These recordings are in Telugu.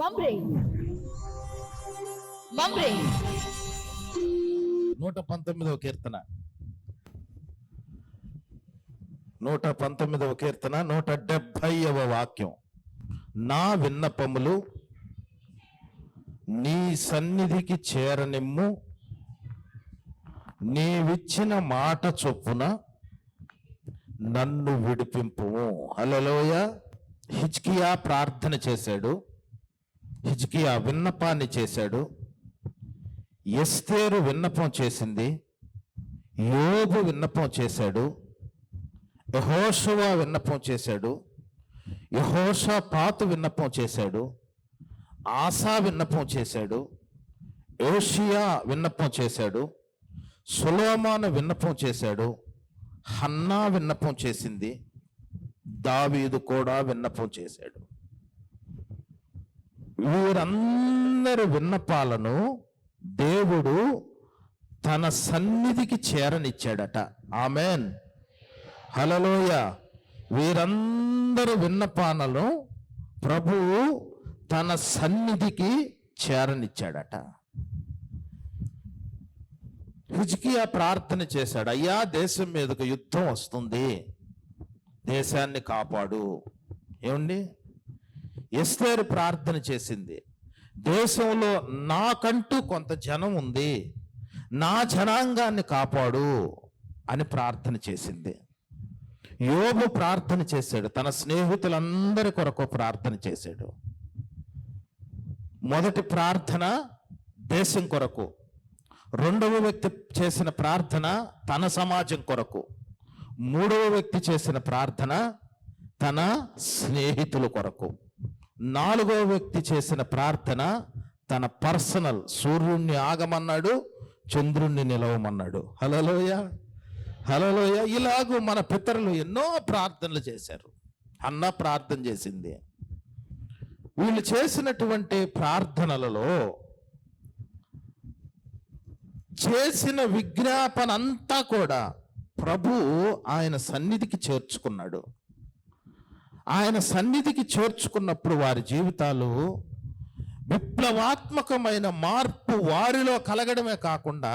మమ్రే మమ్రే 119వ కీర్తన 119వ కీర్తన 170వ వాక్యం. నా విన్నపములు నీ సన్నిధికి చేరనిమ్ము, నీవిచ్చిన మాట చొప్పున నన్ను విడిపింపుము. హల్లెలూయా. హిజ్కియా ప్రార్థన చేశాడు, హిజ్కియా విన్నపాన్ని చేశాడు, ఎస్తేరు విన్నపం చేసింది, యోబు విన్నపం చేశాడు, యెహోషువ విన్నపం చేశాడు, యెహోషాపాతు విన్నపం చేశాడు, ఆసా విన్నపం చేశాడు, యోషియా విన్నపం చేశాడు, సొలొమోను విన్నపం చేశాడు, హన్నా విన్నపం చేసింది, దావీదు కూడా విన్నపం చేశాడు. వీరందరి విన్నపాలను దేవుడు తన సన్నిధికి చేరనిచ్చాడట. ఆమెన్, హల్లెలూయా. వీరందరి విన్నపాలను ప్రభువు తన సన్నిధికి చేరనిచ్చాడట. హిజ్కియా ప్రార్థన చేశాడు, అయ్యా దేశం మీదకు యుద్ధం వస్తుంది, దేశాన్ని కాపాడు. ఏమండి, ఎస్తేరు ప్రార్థన చేసింది, దేశంలో నాకంటూ కొంత జనం ఉంది, నా జనాంగాన్ని కాపాడు అని ప్రార్థన చేసింది. యోబు ప్రార్థన చేశాడు, తన స్నేహితులందరి కొరకు ప్రార్థన చేశాడు. మొదటి ప్రార్థన దేశం కొరకు, రెండవ వ్యక్తి చేసిన ప్రార్థన తన సమాజం కొరకు, మూడవ వ్యక్తి చేసిన ప్రార్థన తన స్నేహితుల కొరకు, నాలుగవ వ్యక్తి చేసిన ప్రార్థన తన పర్సనల్, సూర్యుణ్ణి ఆగమన్నాడు, చంద్రుణ్ణి నిలవమన్నాడు. హల్లెలూయా, హల్లెలూయా. ఇలాగూ మన పితరులు ఎన్నో ప్రార్థనలు చేశారు. అన్న ప్రార్థన చేసింది. వీళ్ళు చేసినటువంటి ప్రార్థనలలో చేసిన విజ్ఞాపన అంతా కూడా ప్రభు ఆయన సన్నిధికి చేర్చుకున్నాడు. ఆయన సన్నిధికి చేర్చుకున్నప్పుడు వారి జీవితాలు విప్లవాత్మకమైన మార్పు వారిలో కలగడమే కాకుండా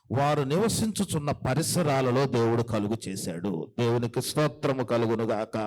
వారు నివసించుచున్న పరిసరాలలో దేవుడు కలుగు చేశాడు. దేవునికి స్తోత్రము కలుగునుగాక.